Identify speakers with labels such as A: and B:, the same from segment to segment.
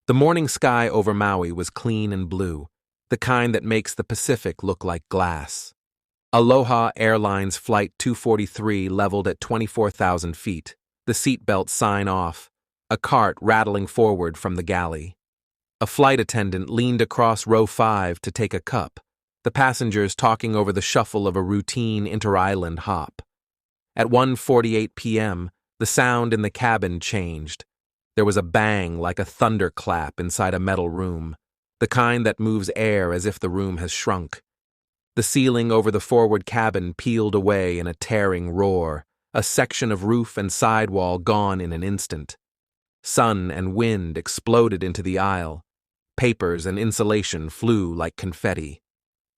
A: The morning sky over Maui was clean and blue, the kind that makes the Pacific look like glass. Aloha Airlines Flight 243 leveled at 24,000 feet, the seatbelt sign off, a cart rattling forward from the galley. A flight attendant leaned across row 5 to take a cup, the passengers talking over the shuffle of a routine inter-island hop. At 1:48 p.m., the sound in the cabin changed. There was a bang like a thunderclap inside a metal room, the kind that moves air as if the room has shrunk. The ceiling over the forward cabin peeled away in a tearing roar, a section of roof and sidewall gone in an instant. Sun and wind exploded into the aisle. Papers and insulation flew like confetti.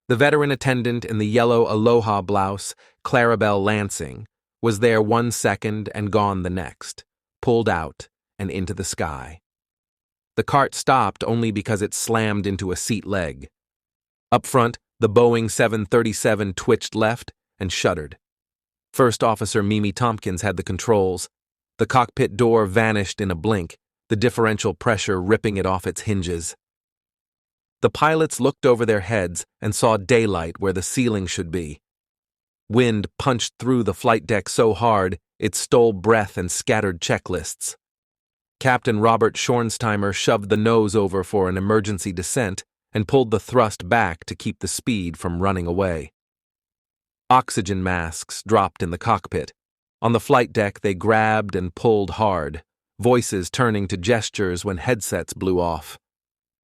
A: The veteran attendant in the yellow Aloha blouse, Clarabelle Lansing, was there 1 second and gone the next, pulled out and into the sky. The cart stopped only because it slammed into a seat leg. Up front, the Boeing 737 twitched left and shuddered. First Officer Mimi Tompkins had the controls. The cockpit door vanished in a blink, the differential pressure ripping it off its hinges. The pilots looked over their heads and saw daylight where the ceiling should be. Wind punched through the flight deck so hard it stole breath and scattered checklists. Captain Robert Schornsteimer shoved the nose over for an emergency descent and pulled the thrust back to keep the speed from running away. Oxygen masks dropped in the cockpit. On the flight deck they grabbed and pulled hard, voices turning to gestures when headsets blew off.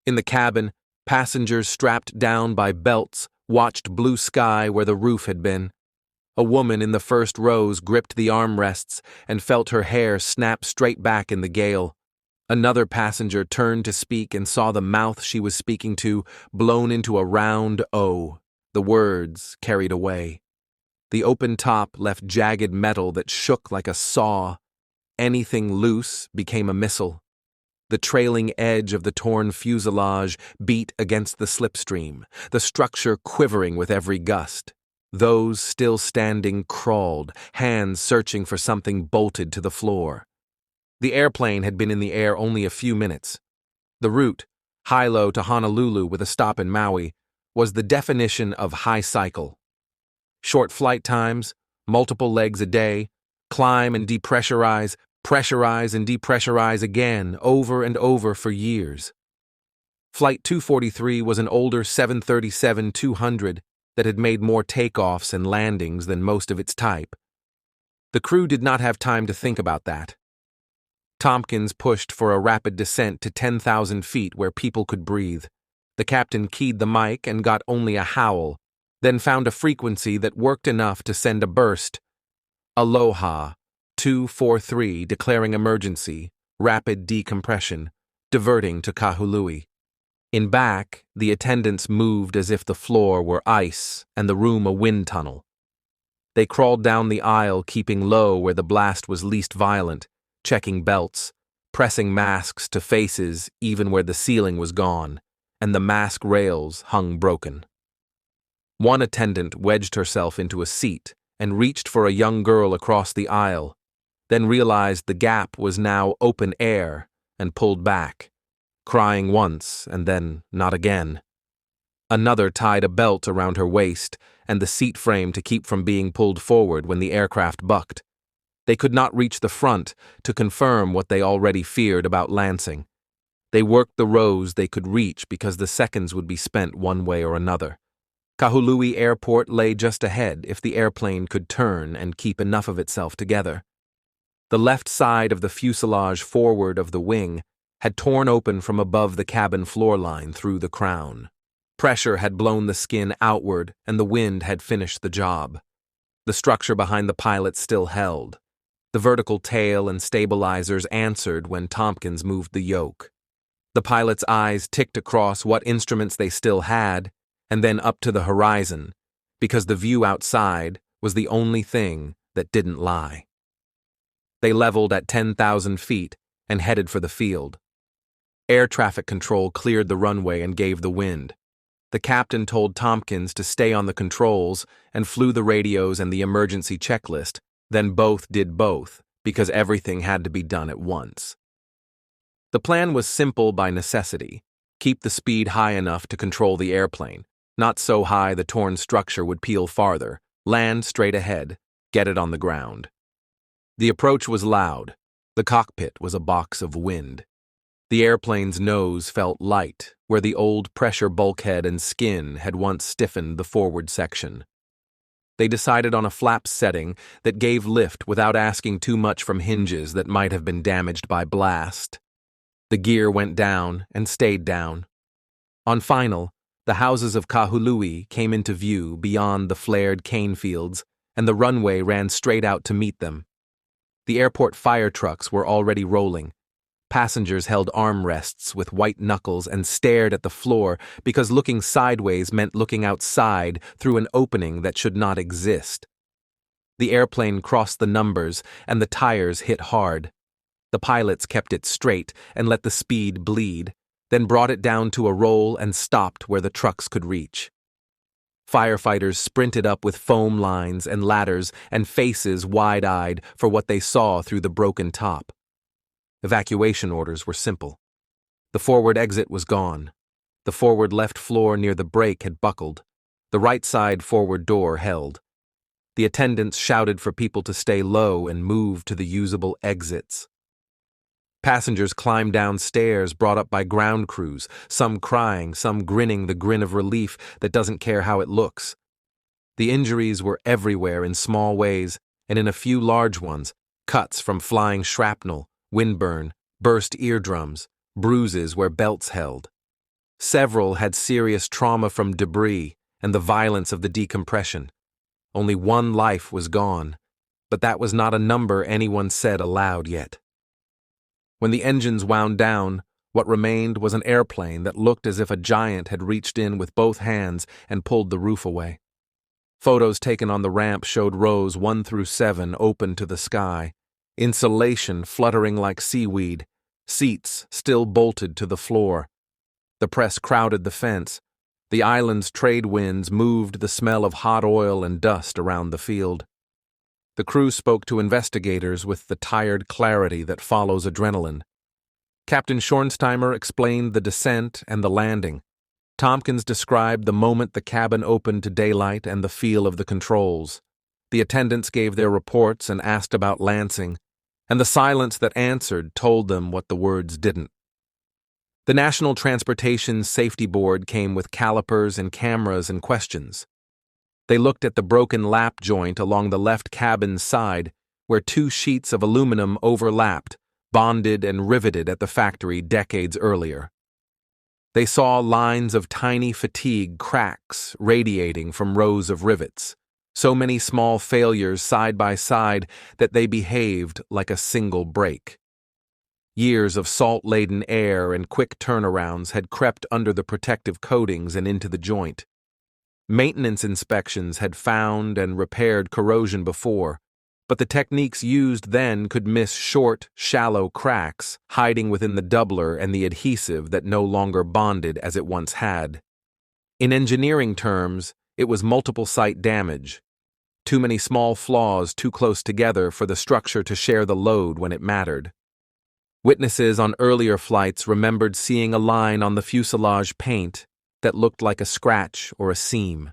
A: In the cabin, passengers strapped down by belts watched blue sky where the roof had been. A woman in the first rows gripped the armrests and felt her hair snap straight back in the gale. Another passenger turned to speak and saw the mouth she was speaking to blown into a round O, the words carried away. The open top left jagged metal that shook like a saw. Anything loose became a missile. The trailing edge of the torn fuselage beat against the slipstream, the structure quivering with every gust. Those still standing crawled, hands searching for something bolted to the floor. The airplane had been in the air only a few minutes. The route, Hilo to Honolulu with a stop in Maui, was the definition of high cycle. Short flight times, multiple legs a day, climb and depressurize, pressurize and depressurize again, over and over for years. Flight 243 was an older 737-200 that had made more takeoffs and landings than most of its type. The crew did not have time to think about that. Tompkins pushed for a rapid descent to 10,000 feet where people could breathe. The captain keyed the mic and got only a howl, then found a frequency that worked enough to send a burst. Aloha 243 declaring emergency, rapid decompression, diverting to Kahului. In back, the attendants moved as if the floor were ice and the room a wind tunnel. They crawled down the aisle, keeping low where the blast was least violent, checking belts, pressing masks to faces even where the ceiling was gone, and the mask rails hung broken. One attendant wedged herself into a seat and reached for a young girl across the aisle, then realized the gap was now open air and pulled back, crying once and then not again. Another tied a belt around her waist and the seat frame to keep from being pulled forward when the aircraft bucked. They could not reach the front to confirm what they already feared about Lansing. They worked the rows they could reach because the seconds would be spent one way or another. Kahului Airport lay just ahead if the airplane could turn and keep enough of itself together. The left side of the fuselage forward of the wing had torn open from above the cabin floor line through the crown. Pressure had blown the skin outward and the wind had finished the job. The structure behind the pilot still held. The vertical tail and stabilizers answered when Tompkins moved the yoke. The pilot's eyes ticked across what instruments they still had and then up to the horizon, because the view outside was the only thing that didn't lie. They leveled at 10,000 feet and headed for the field. Air traffic control cleared the runway and gave the wind. The captain told Tompkins to stay on the controls and flew the radios and the emergency checklist, then both did both because everything had to be done at once. The plan was simple by necessity. Keep the speed high enough to control the airplane, not so high the torn structure would peel farther, land straight ahead, get it on the ground. The approach was loud. The cockpit was a box of wind. The airplane's nose felt light, where the old pressure bulkhead and skin had once stiffened the forward section. They decided on a flap setting that gave lift without asking too much from hinges that might have been damaged by blast. The gear went down and stayed down. On final, the houses of Kahului came into view beyond the flared cane fields, and the runway ran straight out to meet them. The airport fire trucks were already rolling. Passengers held armrests with white knuckles and stared at the floor because looking sideways meant looking outside through an opening that should not exist. The airplane crossed the numbers and the tires hit hard. The pilots kept it straight and let the speed bleed, then brought it down to a roll and stopped where the trucks could reach. Firefighters sprinted up with foam lines and ladders and faces wide-eyed for what they saw through the broken top. Evacuation orders were simple. The forward exit was gone. The forward left floor near the brake had buckled. The right side forward door held. The attendants shouted for people to stay low and move to the usable exits. Passengers climbed down stairs brought up by ground crews, some crying, some grinning the grin of relief that doesn't care how it looks. The injuries were everywhere in small ways, and in a few large ones, cuts from flying shrapnel, windburn, burst eardrums, bruises where belts held. Several had serious trauma from debris and the violence of the decompression. Only one life was gone, but that was not a number anyone said aloud yet. When the engines wound down, what remained was an airplane that looked as if a giant had reached in with both hands and pulled the roof away. Photos taken on the ramp showed rows 1 through 7 open to the sky, insulation fluttering like seaweed, seats still bolted to the floor. The press crowded the fence. The island's trade winds moved the smell of hot oil and dust around the field. The crew spoke to investigators with the tired clarity that follows adrenaline. Captain Schornsteimer explained the descent and the landing. Tompkins described the moment the cabin opened to daylight and the feel of the controls. The attendants gave their reports and asked about Lansing, and the silence that answered told them what the words didn't. The National Transportation Safety Board came with calipers and cameras and questions. They looked at the broken lap joint along the left cabin side, where 2 sheets of aluminum overlapped, bonded and riveted at the factory decades earlier. They saw lines of tiny fatigue cracks radiating from rows of rivets, so many small failures side by side that they behaved like a single break. Years of salt-laden air and quick turnarounds had crept under the protective coatings and into the joint. Maintenance inspections had found and repaired corrosion before, but the techniques used then could miss short, shallow cracks hiding within the doubler and the adhesive that no longer bonded as it once had. In engineering terms, it was multiple site damage. Too many small flaws too close together for the structure to share the load when it mattered. Witnesses on earlier flights remembered seeing a line on the fuselage paint that looked like a scratch or a seam.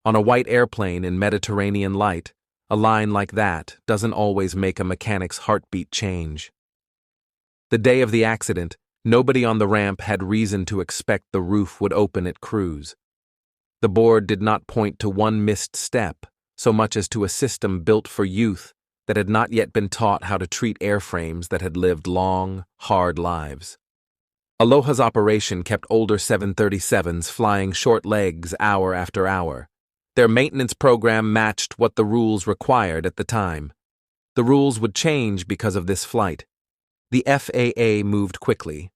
A: On a white airplane in Mediterranean light, a line like that doesn't always make a mechanic's heartbeat change. The day of the accident, nobody on the ramp had reason to expect the roof would open at cruise. The board did not point to one missed step, so much as to a system built for youth that had not yet been taught how to treat airframes that had lived long, hard lives. Aloha's operation kept older 737s flying short legs hour after hour. Their maintenance program matched what the rules required at the time. The rules would change because of this flight. The FAA moved quickly.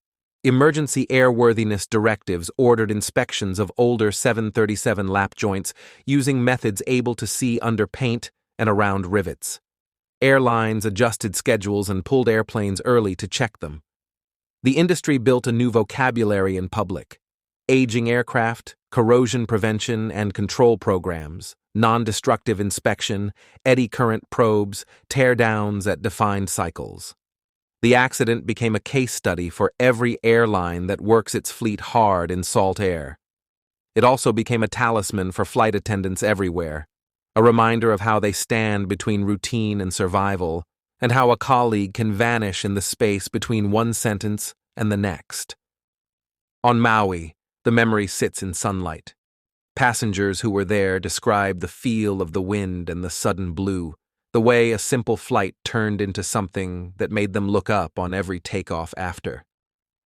A: Emergency airworthiness directives ordered inspections of older 737 lap joints using methods able to see under paint and around rivets. Airlines adjusted schedules and pulled airplanes early to check them. The industry built a new vocabulary in public: aging aircraft, corrosion prevention and control programs, non-destructive inspection, eddy current probes, tear-downs at defined cycles. The accident became a case study for every airline that works its fleet hard in salt air. It also became a talisman for flight attendants everywhere, a reminder of how they stand between routine and survival, and how a colleague can vanish in the space between one sentence and the next. On Maui, the memory sits in sunlight. Passengers who were there describe the feel of the wind and the sudden blue, the way a simple flight turned into something that made them look up on every takeoff after.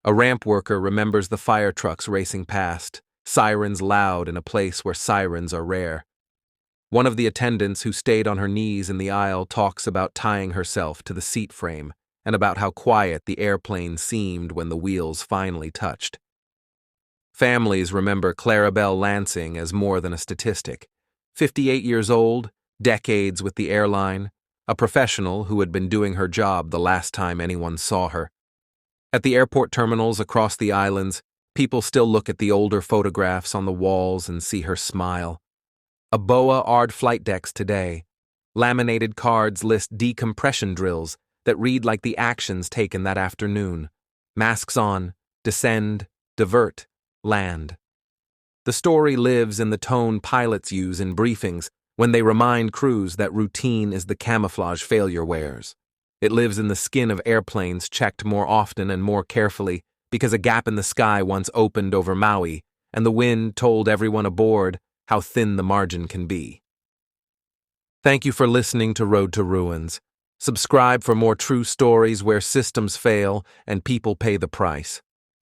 A: A ramp worker remembers the fire trucks racing past, sirens loud in a place where sirens are rare. One of the attendants who stayed on her knees in the aisle talks about tying herself to the seat frame and about how quiet the airplane seemed when the wheels finally touched. Families remember Clarabelle Lansing as more than a statistic. 58 years old, decades with the airline, a professional who had been doing her job the last time anyone saw her. At the airport terminals across the islands, people still look at the older photographs on the walls and see her smile. A BOA ARD flight decks today. Laminated cards list decompression drills that read like the actions taken that afternoon. Masks on, descend, divert, land. The story lives in the tone pilots use in briefings when they remind crews that routine is the camouflage failure wears. It lives in the skin of airplanes checked more often and more carefully because a gap in the sky once opened over Maui, and the wind told everyone aboard how thin the margin can be. Thank you for listening to Road to Ruins. Subscribe for more true stories where systems fail and people pay the price.